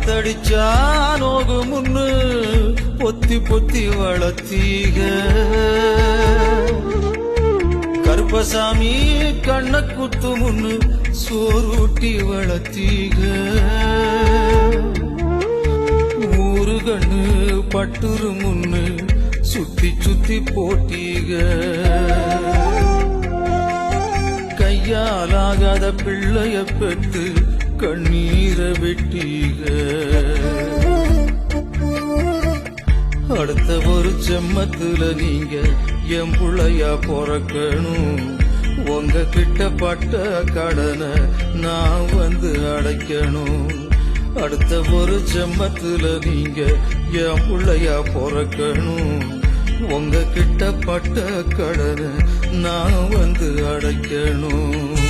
காத்தடிச்சா நோகு முன்னு பொத்தி பொத்தி வளர்த்தீக கருப்பசாமி கண்ண குத்து முன்னு சோறுட்டி வளர்த்தீக ஊரு கண்ணு பட்டுரு முன்னு சுத்தி சுத்தி போட்டீக கையாலாகாத பிள்ளைய பெற்று கண்ணீரை வெட்டீக அடுத்த ஒரு செம்மத்துல நீங்க என் புள்ளையா பொறக்கணும் உங்க கிட்ட பட்ட கடனை நான் வந்து அடைக்கணும் அடுத்த ஒரு செம்மத்துல நீங்க என் புள்ளையா பொறக்கணும் உங்க கிட்ட பட்ட கடனை நான் வந்து அடைக்கணும்